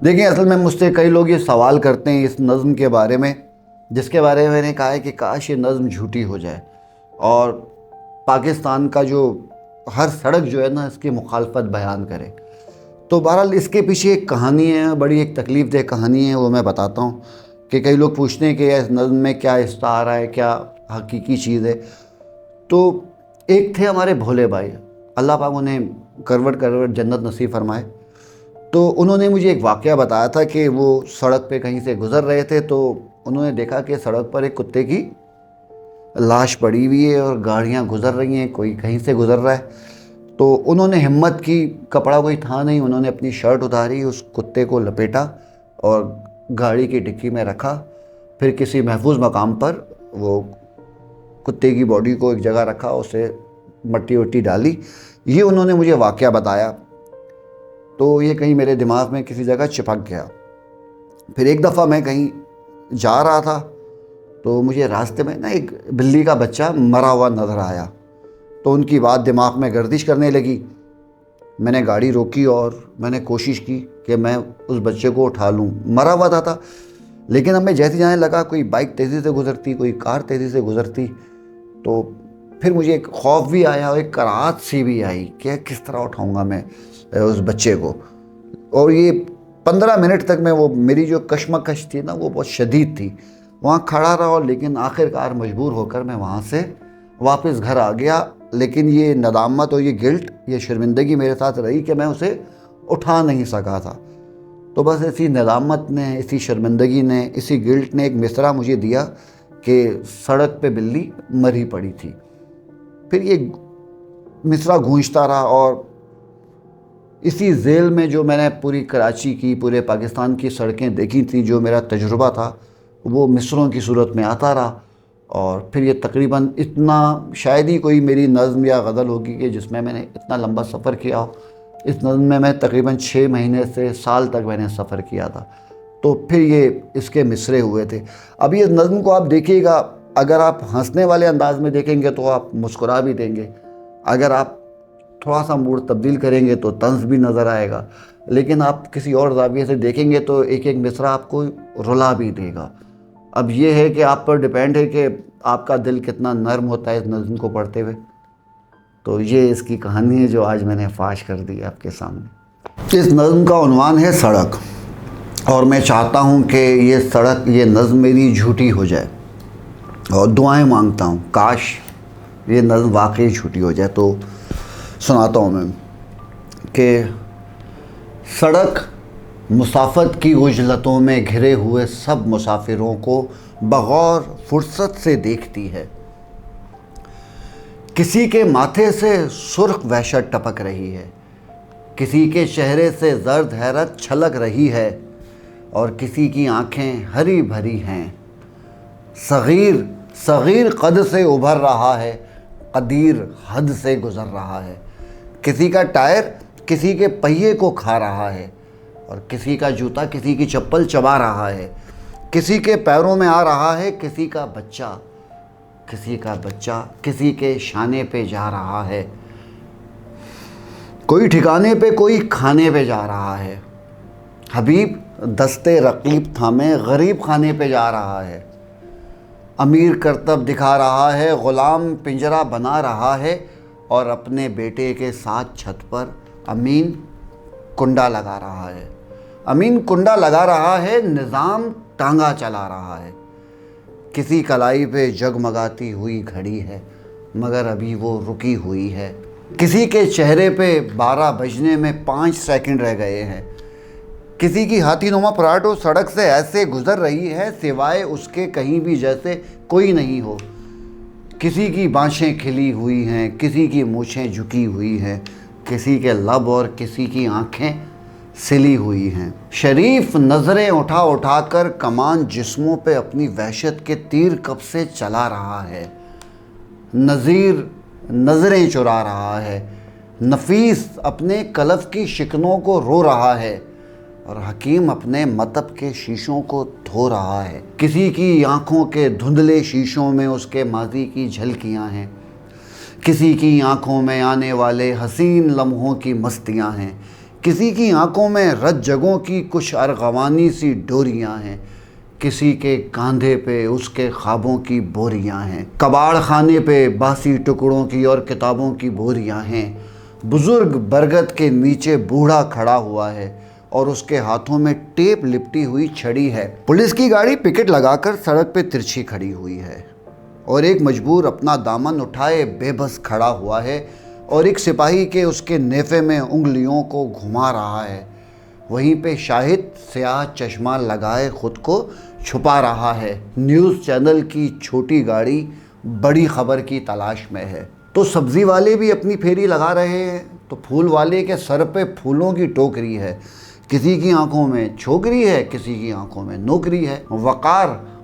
دیکھیں اصل میں مجھ سے کئی لوگ یہ سوال کرتے ہیں اس نظم کے بارے میں، جس کے بارے میں میں نے کہا ہے کہ کاش یہ نظم جھوٹی ہو جائے اور پاکستان کا جو ہر سڑک جو ہے نا اس کی مخالفت بیان کرے۔ تو بہرحال اس کے پیچھے ایک کہانی ہے، بڑی ایک تکلیف دہ کہانی ہے، وہ میں بتاتا ہوں کہ کئی لوگ پوچھتے ہیں کہ اس نظم میں کیا استعارہ ہے، کیا حقیقی چیز ہے۔ تو ایک تھے ہمارے بھولے بھائی، اللہ پاک انہیں کروٹ کروٹ جنت نصیب فرمائے۔ تو انہوں نے مجھے ایک واقعہ بتایا تھا کہ وہ سڑک پہ کہیں سے گزر رہے تھے تو انہوں نے دیکھا کہ سڑک پر ایک کتے کی لاش پڑی ہوئی ہے اور گاڑیاں گزر رہی ہیں، کوئی کہیں سے گزر رہا ہے۔ تو انہوں نے ہمت کی، کپڑا کوئی تھا نہیں، انہوں نے اپنی شرٹ اتاری، اس کتے کو لپیٹا اور گاڑی کی ڈکی میں رکھا، پھر کسی محفوظ مقام پر وہ کتے کی باڈی کو ایک جگہ رکھا، اسے مٹی وٹی ڈالی۔ یہ انہوں نے مجھے واقعہ بتایا تو یہ کہیں میرے دماغ میں کسی جگہ چپک گیا۔ پھر ایک دفعہ میں کہیں جا رہا تھا تو مجھے راستے میں نا ایک بلی کا بچہ مرا ہوا نظر آیا، تو ان کی بات دماغ میں گردش کرنے لگی۔ میں نے گاڑی روکی اور میں نے کوشش کی کہ میں اس بچے کو اٹھا لوں، مرا ہوا تھا لیکن اب میں جیسے جانے لگا کوئی بائک تیزی سے گزرتی، کوئی کار تیزی سے گزرتی، تو پھر مجھے ایک خوف بھی آیا اور ایک کراہت سی بھی آئی کہ کس طرح اٹھاؤں گا میں اس بچے کو۔ اور یہ 15 منٹ تک میں وہ میری جو کشمکش تھی نا وہ بہت شدید تھی، وہاں کھڑا رہا، لیکن آخر کار مجبور ہو کر میں وہاں سے واپس گھر آ گیا۔ لیکن یہ ندامت اور یہ گلٹ، یہ شرمندگی میرے ساتھ رہی کہ میں اسے اٹھا نہیں سکا تھا۔ تو بس اسی ندامت نے، اسی شرمندگی نے، اسی گلٹ نے ایک مصرعہ مجھے دیا کہ سڑک پہ بلی مری پڑی تھی۔ پھر یہ مصرعہ گونجتا رہا اور اسی ذیل میں جو میں نے پوری کراچی کی، پورے پاکستان کی سڑکیں دیکھی تھیں، جو میرا تجربہ تھا وہ مصرعوں کی صورت میں آتا رہا۔ اور پھر یہ تقریباً اتنا، شاید ہی کوئی میری نظم یا غزل ہوگی کہ جس میں میں نے اتنا لمبا سفر کیا ہو۔ اس نظم میں تقریباً 6 مہینے سے سال تک میں نے سفر کیا تھا۔ تو پھر یہ اس کے مصرعے ہوئے تھے۔ اب یہ نظم کو آپ دیکھیے گا، اگر آپ ہنسنے والے انداز میں دیکھیں گے تو آپ مسکرا بھی دیں گے، اگر آپ تھوڑا سا موڈ تبدیل کریں گے تو طنز بھی نظر آئے گا، لیکن آپ کسی اور زاویے سے دیکھیں گے تو ایک ایک مصرعہ آپ کو رلا بھی دے گا۔ اب یہ ہے کہ آپ پر ڈیپینڈ ہے کہ آپ کا دل کتنا نرم ہوتا ہے اس نظم کو پڑھتے ہوئے۔ تو یہ اس کی کہانی ہے جو آج میں نے فاش کر دی آپ کے سامنے۔ اس نظم کا عنوان ہے سڑک، اور میں چاہتا ہوں کہ یہ سڑک، یہ نظم میری جھوٹی ہو جائے اور دعائیں مانگتا ہوں کاش یہ نظم واقعی جھوٹی ہو جائے۔ تو سناتا ہوں میں کہ سڑک مسافت کی عجلتوں میں گھرے ہوئے سب مسافروں کو بغور فرصت سے دیکھتی ہے۔ کسی کے ماتھے سے سرخ وحشت ٹپک رہی ہے، کسی کے چہرے سے زرد حیرت چھلک رہی ہے، اور کسی کی آنکھیں ہری بھری ہیں۔ صغیر صغیر قد سے ابھر رہا ہے، قدیر حد سے گزر رہا ہے۔ کسی کا ٹائر کسی کے پہیے کو کھا رہا ہے، اور کسی کا جوتا کسی کی چپل چبا رہا ہے۔ کسی کے پیروں میں آ رہا ہے کسی کا بچہ، کسی کا بچہ کسی کے شانے پہ جا رہا ہے۔ کوئی ٹھکانے پہ، کوئی کھانے پہ جا رہا ہے۔ حبیب دستے رقیب تھامے غریب خانے پہ جا رہا ہے۔ امیر کرتب دکھا رہا ہے، غلام پنجرہ بنا رہا ہے، اور اپنے بیٹے کے ساتھ چھت پر امین کنڈا لگا رہا ہے۔ امین کنڈا لگا رہا ہے، نظام ٹانگا چلا رہا ہے۔ کسی کلائی پہ جگمگاتی ہوئی گھڑی ہے، مگر ابھی وہ رکی ہوئی ہے۔ کسی کے چہرے پہ 12 بجنے میں 5 سیکنڈ رہ گئے ہیں۔ کسی کی ہاتھی نما پراٹو سڑک سے ایسے گزر رہی ہے سوائے اس کے کہیں بھی جیسے کوئی نہیں ہو۔ کسی کی بانشیں کھلی ہوئی ہیں، کسی کی مونچھیں جھکی ہوئی ہیں، کسی کے لب اور کسی کی آنکھیں سلی ہوئی ہیں۔ شریف نظریں اٹھا اٹھا کر کمان جسموں پہ اپنی وحشت کے تیر کب سے چلا رہا ہے۔ نذیر نظریں چرا رہا ہے، نفیس اپنے کلف کی شکنوں کو رو رہا ہے، اور حکیم اپنے مطب کے شیشوں کو دھو رہا ہے۔ کسی کی آنکھوں کے دھندلے شیشوں میں اس کے ماضی کی جھلکیاں ہیں، کسی کی آنکھوں میں آنے والے حسین لمحوں کی مستیاں ہیں، کسی کی آنکھوں میں رت جگوں کی کچھ ارغوانی سی ڈوریاں ہیں، کسی کے کاندھے پہ اس کے خوابوں کی بوریاں ہیں، کباڑ خانے پہ باسی ٹکڑوں کی اور کتابوں کی بوریاں ہیں۔ بزرگ برگد کے نیچے بوڑھا کھڑا ہوا ہے اور اس کے ہاتھوں میں ٹیپ لپٹی ہوئی چھڑی ہے۔ پولیس کی گاڑی پکٹ لگا کر سڑک پہ ترچھی کھڑی ہوئی ہے اور ایک مجبور اپنا دامن اٹھائے بے بس کھڑا ہوا ہے اور ایک سپاہی کے اس کے نیفے میں انگلیوں کو گھما رہا ہے۔ وہیں پہ شاہد سیاہ چشمہ لگائے خود کو چھپا رہا ہے۔ نیوز چینل کی چھوٹی گاڑی بڑی خبر کی تلاش میں ہے۔ تو سبزی والے بھی اپنی پھیری لگا رہے ہیں، تو پھول والے کے سر پہ پھولوں کی ٹوکری ہے۔ کسی کی آنکھوں میں چھوکری ہے، کسی کی آنکھوں میں نوکری ہے۔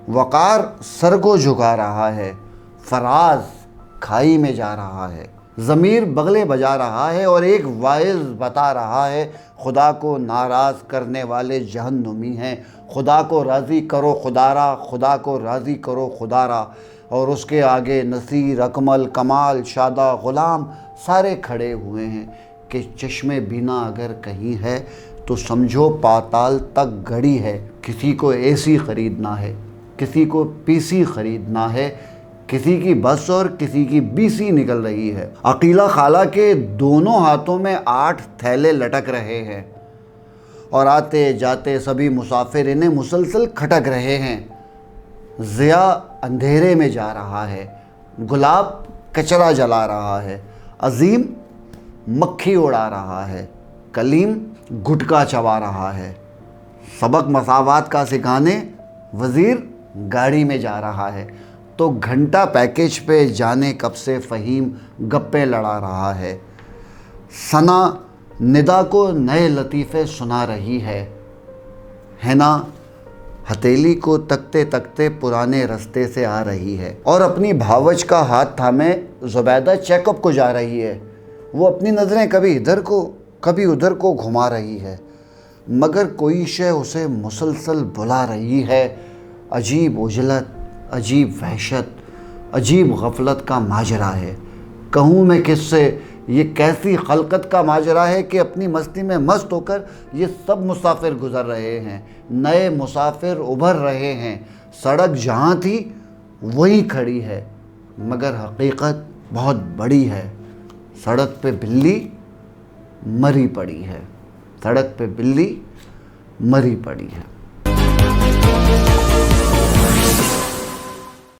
وقار سر کو جھکا رہا ہے، فراز کھائی میں جا رہا ہے۔ ضمیر بغلے بجا رہا ہے اور ایک واعظ بتا رہا ہے خدا کو ناراض کرنے والے جہنمی ہیں، خدا کو راضی کرو خدارا، خدا کو راضی کرو خدارا۔ اور اس کے آگے نصیر، اکمل، کمال، شادہ، غلام سارے کھڑے ہوئے ہیں کہ چشم بینا اگر کہیں ہے تو سمجھو پاتال تک گڑی ہے۔ کسی کو اے سی خریدنا ہے، کسی کو پی سی خریدنا ہے، کسی کی بس اور کسی کی بی سی نکل رہی ہے۔ عقیلہ خالہ کے دونوں ہاتھوں میں 8 تھیلے لٹک رہے ہیں اور آتے جاتے سبھی مسافر انہیں مسلسل کھٹک رہے ہیں۔ ضیاء اندھیرے میں جا رہا ہے، گلاب کچرا جلا رہا ہے، عظیم مکھی اڑا رہا ہے، کلیم گٹکا چبا رہا ہے۔ سبق مساوات کا سکھانے وزیر گاڑی میں جا رہا ہے تو گھنٹہ پیکج پہ جانے کب سے فہیم گپے لڑا رہا ہے۔ ثنا ندا کو نئے لطیفے سنا رہی ہے نا ہتھیلی کو تکتے تکتے پرانے رستے سے آ رہی ہے اور اپنی بھاوچ کا ہاتھ تھامے زبیدہ چیک اپ کو جا رہی ہے۔ وہ اپنی نظریں کبھی ادھر کو کبھی ادھر کو گھما رہی ہے، مگر کوئی شے اسے مسلسل بلا رہی ہے۔ عجیب عجلت، عجیب وحشت، عجیب غفلت کا ماجرا ہے۔ کہوں میں کس سے، یہ کیسی خلقت کا ماجرا ہے کہ اپنی مستی میں مست ہو کر یہ سب مسافر گزر رہے ہیں، نئے مسافر ابھر رہے ہیں۔ سڑک جہاں تھی وہیں کھڑی ہے، مگر حقیقت بہت بڑی ہے۔ سڑک پہ بلی مری پڑی ہے، سڑک پہ بلی مری پڑی ہے۔